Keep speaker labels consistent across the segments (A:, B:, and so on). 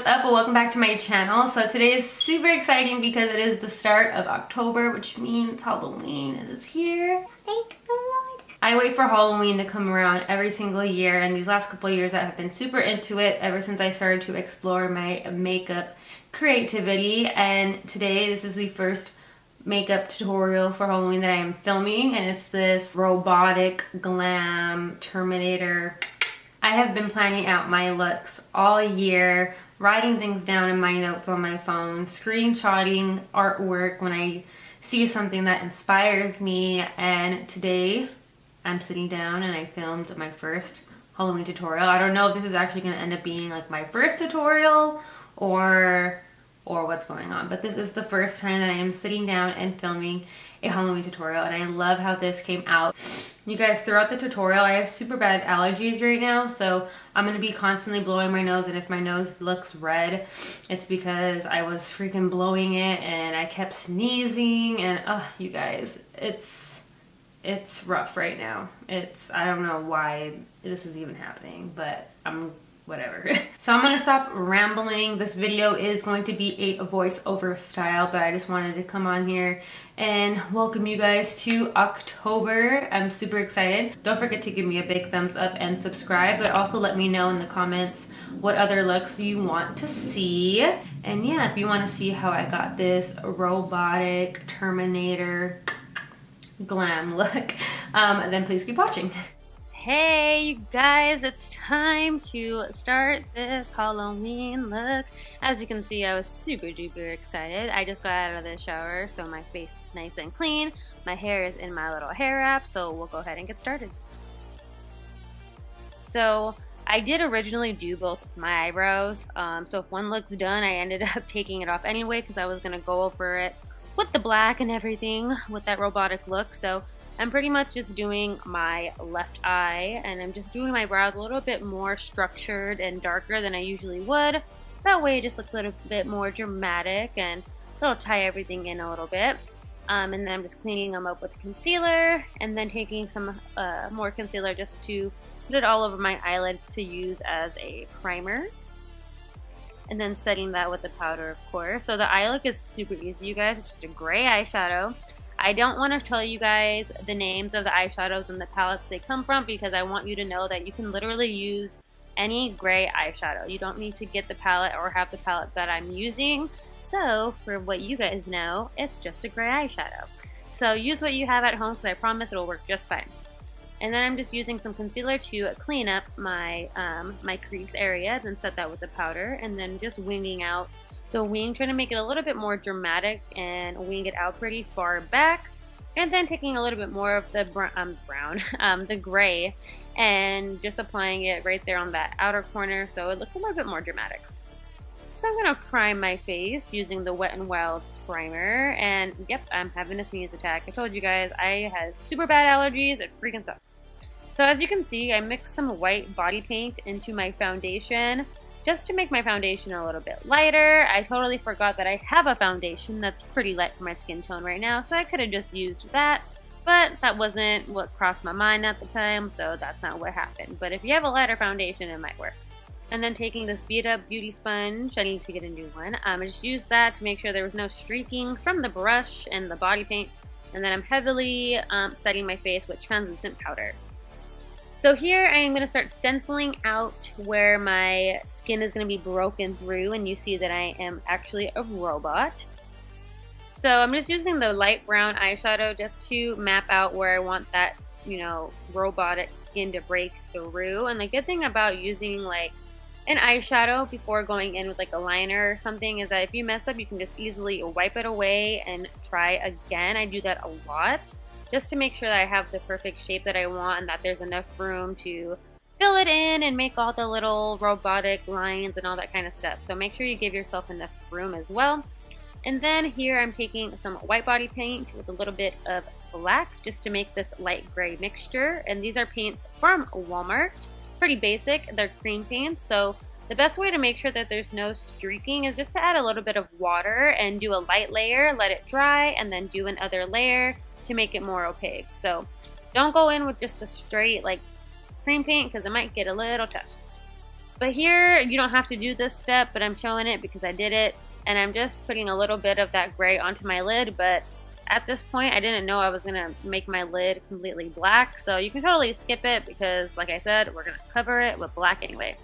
A: what's up? Well, welcome back to my channel. So today is super exciting because it is the start of October, which means Halloween is here. Thank the Lord. I wait for Halloween to come around every single year, and these last couple of years I have been super into it ever since I started to explore my makeup creativity. And today this is the first makeup tutorial for Halloween that I am filming, and it's this robotic glam Terminator. I have been planning out my looks all year, writing things down in my notes on my phone, screenshotting artwork when I see something that inspires me, and today I'm sitting down and I filmed my first Halloween tutorial. I don't know if this is actually going to end up being like my first tutorial or what's going on, but this is the first time that I am sitting down and filming a Halloween tutorial, and I love how this came out. You guys, throughout the tutorial, I have super bad allergies right now, so I'm going to be constantly blowing my nose, and if my nose looks red, it's because I was freaking blowing it and I kept sneezing, and you guys, it's rough right now. I don't know why this is even happening, but whatever. So I'm gonna stop rambling. This video is going to be a voiceover style, but I just wanted to come on here and welcome you guys to October. I'm super excited. Don't forget to give me a big thumbs up and subscribe, but also let me know in the comments what other looks you want to see. And yeah, if you want to see how I got this robotic Terminator glam look, then please keep watching. Hey you guys, it's time to start this Halloween look. As you can see, I was super duper excited. I just got out of the shower, so my face is nice and clean. My hair is in my little hair wrap, so we'll go ahead and get started. So I did originally do both my eyebrows, so if one look's done, I ended up taking it off anyway because I was going to go over it with the black and everything with that robotic look. So I'm pretty much just doing my left eye, and I'm just doing my brows a little bit more structured and darker than I usually would. That way it just looks a little bit more dramatic, and it'll tie everything in a little bit. And then I'm just cleaning them up with concealer, and then taking some more concealer just to put it all over my eyelid to use as a primer. And then setting that with the powder, of course. So the eye look is super easy, you guys. It's just a gray eyeshadow. I don't want to tell you guys the names of the eyeshadows and the palettes they come from, because I want you to know that you can literally use any gray eyeshadow. You don't need to get the palette or have the palette that I'm using. So for what you guys know, it's just a gray eyeshadow. So use what you have at home, because I promise it'll work just fine. And then I'm just using some concealer to clean up my my crease area, then set that with the powder, and then just winging out the wing, trying to make it a little bit more dramatic and wing it out pretty far back. And then taking a little bit more of the the gray, and just applying it right there on that outer corner so it looks a little bit more dramatic. So I'm gonna prime my face using the Wet n Wild primer, and yep, I'm having a sneeze attack. I told you guys I had super bad allergies. It freaking sucks. So as you can see, I mixed some white body paint into my foundation just to make my foundation a little bit lighter. I totally forgot that I have a foundation that's pretty light for my skin tone right now, so I could have just used that, but that wasn't what crossed my mind at the time, so that's not what happened. But if you have a lighter foundation, it might work. And then taking this beat up beauty sponge, I need to get a new one. I just used that to make sure there was no streaking from the brush and the body paint. And then I'm heavily setting my face with translucent powder. So here I am going to start stenciling out where my skin is going to be broken through, and you see that I am actually a robot. So I'm just using the light brown eyeshadow just to map out where I want that, robotic skin to break through. And the good thing about using like an eyeshadow before going in with like a liner or something is that if you mess up, you can just easily wipe it away and try again. I do that a lot, just to make sure that I have the perfect shape that I want and that there's enough room to fill it in and make all the little robotic lines and all that kind of stuff. So make sure you give yourself enough room as well. And then here I'm taking some white body paint with a little bit of black just to make this light gray mixture. And these are paints from Walmart. Pretty basic. They're cream paints. So the best way to make sure that there's no streaking is just to add a little bit of water and do a light layer, let it dry, and then do another layer to make it more opaque. So don't go in with just the straight like cream paint, because it might get a little tough. But here, you don't have to do this step, but I'm showing it because I did it. And I'm just putting a little bit of that gray onto my lid, but at this point, I didn't know I was going to make my lid completely black. So you can totally skip it because, like I said, we're going to cover it with black anyway.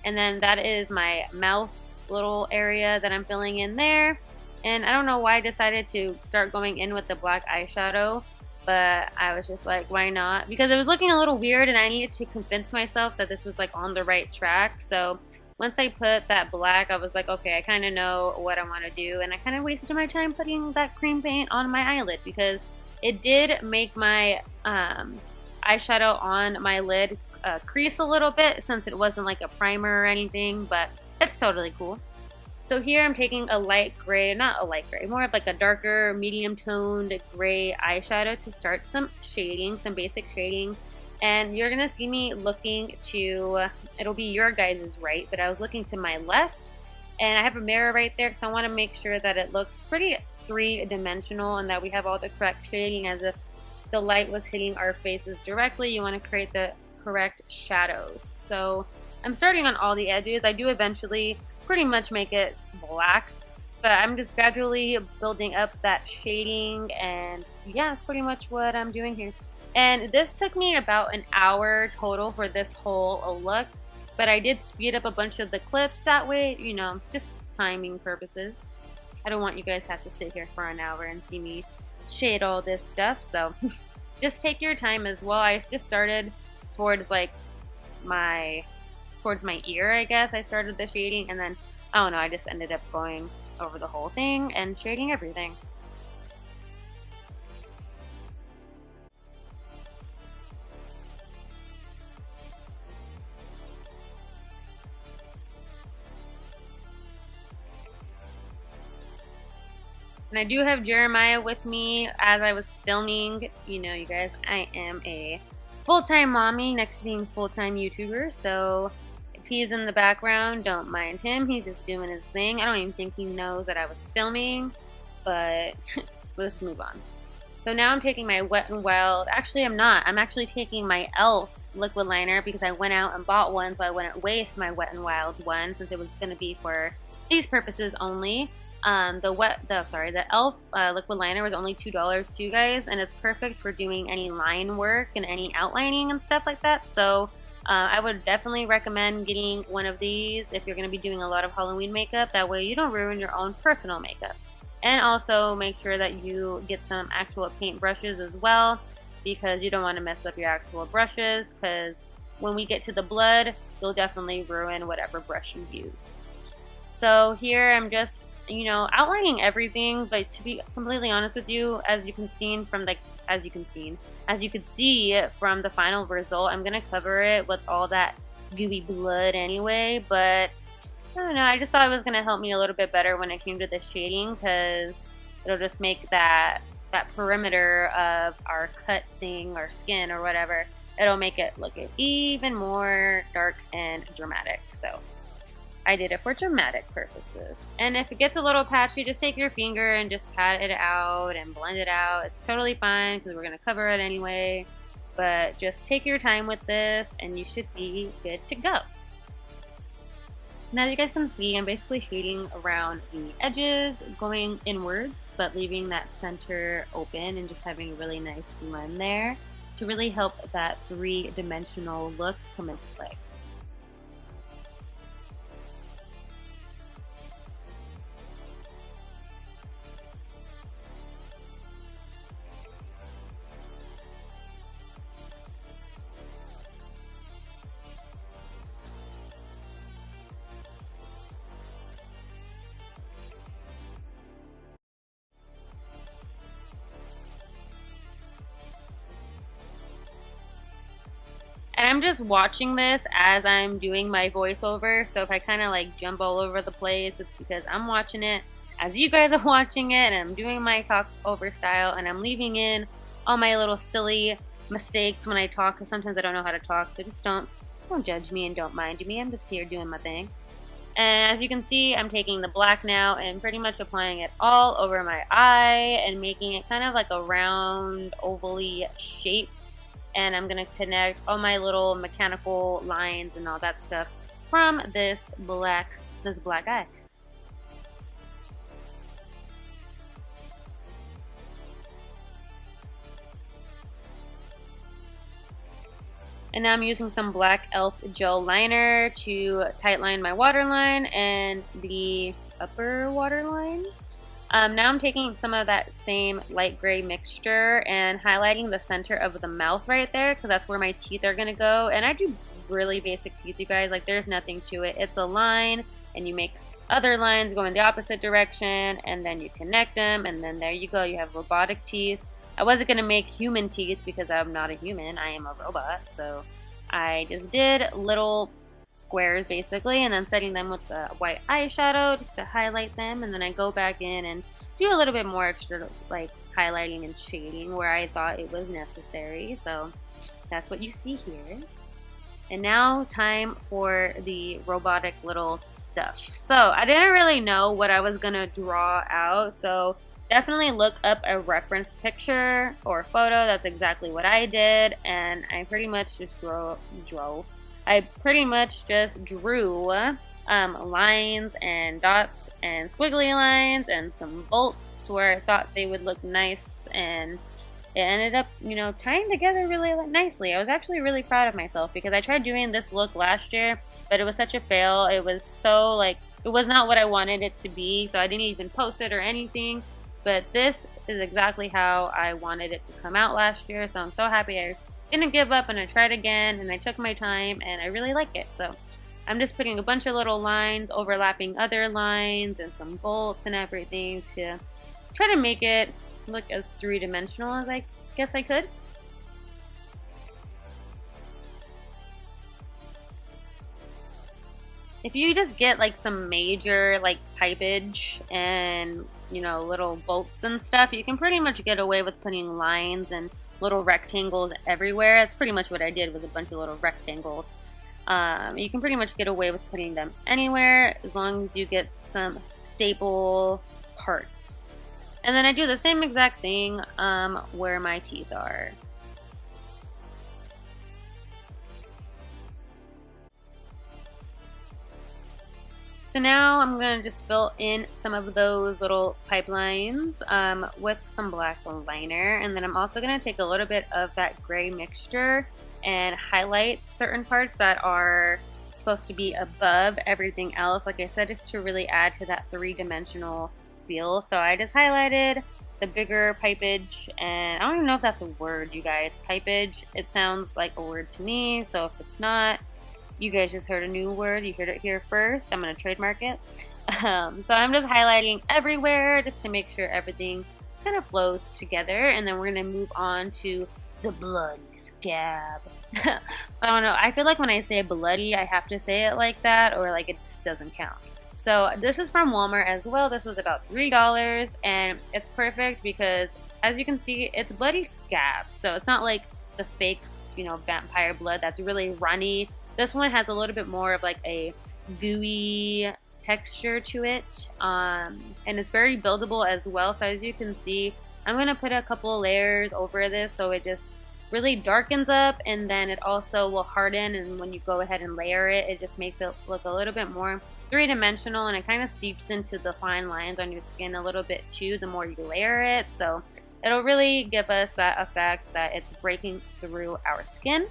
A: And then that is my mouth little area that I'm filling in there. And I don't know why I decided to start going in with the black eyeshadow, but I was just like, why not? Because it was looking a little weird and I needed to convince myself that this was like on the right track. So once I put that black, I was like, okay, I kind of know what I want to do. And I kind of wasted my time putting that cream paint on my eyelid because it did make my eyeshadow on my lid crease a little bit since it wasn't like a primer or anything, but it's totally cool. So here I'm taking a light gray, not a light gray, more of like a darker medium toned gray eyeshadow to start some shading, some basic shading. And you're going to see me looking to, it'll be your guys' right, but I was looking to my left. And I have a mirror right there because I want to make sure that it looks pretty three-dimensional and that we have all the correct shading as if the light was hitting our faces directly. You want to create the correct shadows. So I'm starting on all the edges. I do eventually pretty much make it black, but I'm just gradually building up that shading, and yeah, that's pretty much what I'm doing here. And this took me about an hour total for this whole look, but I did speed up a bunch of the clips that way, you know, just timing purposes. I don't want you guys to have to sit here for an hour and see me shade all this stuff, so just take your time as well. I just started towards like towards my ear, I guess. I started the shading, and then I don't know, I just ended up going over the whole thing and shading everything. And I do have Jeremiah with me as I was filming. You know, you guys, I am a full-time mommy next to being full-time YouTuber, so if he's in the background, don't mind him. He's just doing his thing. I don't even think he knows that I was filming, but let's move on. So now I'm taking my Wet n Wild. Actually, I'm not. I'm actually taking my e.l.f. liquid liner because I went out and bought one, so I wouldn't waste my Wet n Wild one since it was going to be for these purposes only. The e.l.f. Liquid liner was only $2 too, guys, and it's perfect for doing any line work and any outlining and stuff like that. So I would definitely recommend getting one of these if you're going to be doing a lot of Halloween makeup. That way you don't ruin your own personal makeup. And also make sure that you get some actual paint brushes as well, because you don't want to mess up your actual brushes, because when we get to the blood, you'll definitely ruin whatever brush you use. So here I'm just, you know, outlining everything, but to be completely honest with you, as you can see from the final result, I'm gonna cover it with all that gooey blood anyway. But I don't know, I just thought it was gonna help me a little bit better when it came to the shading, because it'll just make that perimeter of our cut thing, our skin or whatever, it'll make it look even more dark and dramatic. So I did it for dramatic purposes. And if it gets a little patchy, just take your finger and just pat it out and blend it out. It's totally fine because we're going to cover it anyway. But just take your time with this and you should be good to go. Now, as you guys can see, I'm basically shading around the edges, going inwards, but leaving that center open and just having a really nice blend there to really help that three-dimensional look come into play. And I'm just watching this as I'm doing my voiceover, so if I kind of like jump all over the place, it's because I'm watching it as you guys are watching it, and I'm doing my talk over style, and I'm leaving in all my little silly mistakes when I talk, because sometimes I don't know how to talk, so just don't judge me and don't mind me. I'm just here doing my thing. And as you can see, I'm taking the black now and pretty much applying it all over my eye and making it kind of like a round, ovally shape. And I'm going to connect all my little mechanical lines and all that stuff from this black eye. And now I'm using some black elf gel liner to tightline my waterline and the upper waterline. Now I'm taking some of that same light gray mixture and highlighting the center of the mouth right there, because that's where my teeth are gonna go. And I do really basic teeth, you guys. Like, there's nothing to it. It's a line, and you make other lines go in the opposite direction, and then you connect them, and then there you go. You have robotic teeth. I wasn't gonna make human teeth because I'm not a human. I am a robot. So I just did little squares basically, and then setting them with the white eyeshadow just to highlight them, and then I go back in and do a little bit more extra like highlighting and shading where I thought it was necessary. So that's what you see here. And now time for the robotic little stuff. So I didn't really know what I was gonna draw out, so definitely look up a reference picture or photo. That's exactly what I did, and I pretty much just drew lines and dots and squiggly lines and some bolts where I thought they would look nice, and it ended up, you know, tying together really nicely. I was actually really proud of myself because I tried doing this look last year, but it was such a fail. It was so like, it was not what I wanted it to be, so I didn't even post it or anything. But this is exactly how I wanted it to come out last year, so I'm so happy I didn't give up and I tried again and I took my time and I really like it. So I'm just putting a bunch of little lines overlapping other lines and some bolts and everything to try to make it look as three-dimensional as I guess I could. If you just get like some major like pipage and, you know, little bolts and stuff, you can pretty much get away with putting lines and little rectangles everywhere. That's pretty much what I did with a bunch of little rectangles. You can pretty much get away with putting them anywhere as long as you get some staple parts. And then I do the same exact thing where my teeth are. So now I'm going to just fill in some of those little pipelines with some black liner, and then I'm also going to take a little bit of that gray mixture and highlight certain parts that are supposed to be above everything else, like I said, just to really add to that three-dimensional feel. So I just highlighted the bigger pipage, and I don't even know if that's a word, you guys. Pipage, it sounds like a word to me, so if it's not, you guys just heard a new word. You heard it here first. I'm going to trademark it. So I'm just highlighting everywhere just to make sure everything kind of flows together. And then we're going to move on to the bloody scab. I don't know. I feel like when I say bloody, I have to say it like that, or like it just doesn't count. So this is from Walmart as well. This was about $3, and it's perfect because, as you can see, it's bloody scab. So it's not like the fake, you know, vampire blood that's really runny. This one has a little bit more of like a gooey texture to it, and it's very buildable as well. So as you can see, I'm going to put a couple layers over this so it just really darkens up, and then it also will harden, and when you go ahead and layer it, it just makes it look a little bit more three-dimensional, and it kind of seeps into the fine lines on your skin a little bit too the more you layer it. So it'll really give us that effect that it's breaking through our skin.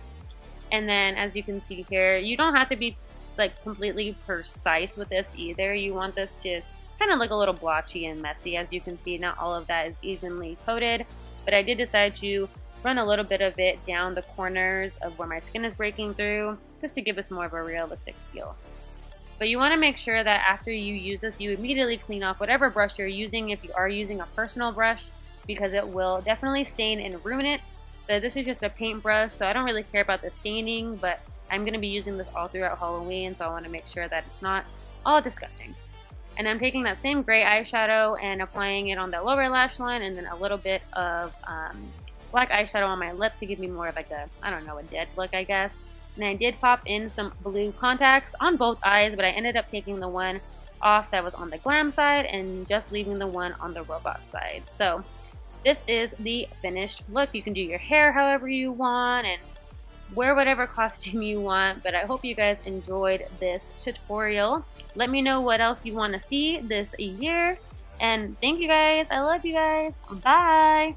A: And then as you can see here, you don't have to be like completely precise with this either. You want this to kind of look a little blotchy and messy. As you can see, not all of that is evenly coated, but I did decide to run a little bit of it down the corners of where my skin is breaking through, just to give us more of a realistic feel. But you want to make sure that after you use this, you immediately clean off whatever brush you're using, if you are using a personal brush, because it will definitely stain and ruin it. But this is just a paintbrush, so I don't really care about the staining, but I'm going to be using this all throughout Halloween, so I want to make sure that it's not all disgusting. And I'm taking that same gray eyeshadow and applying it on the lower lash line, and then a little bit of black eyeshadow on my lip to give me more of like a, I don't know, a dead look, I guess. And I did pop in some blue contacts on both eyes, but I ended up taking the one off that was on the glam side and just leaving the one on the robot side. So this is the finished look. You can do your hair however you want and wear whatever costume you want. But I hope you guys enjoyed this tutorial. Let me know what else you want to see this year. And thank you guys. I love you guys. Bye.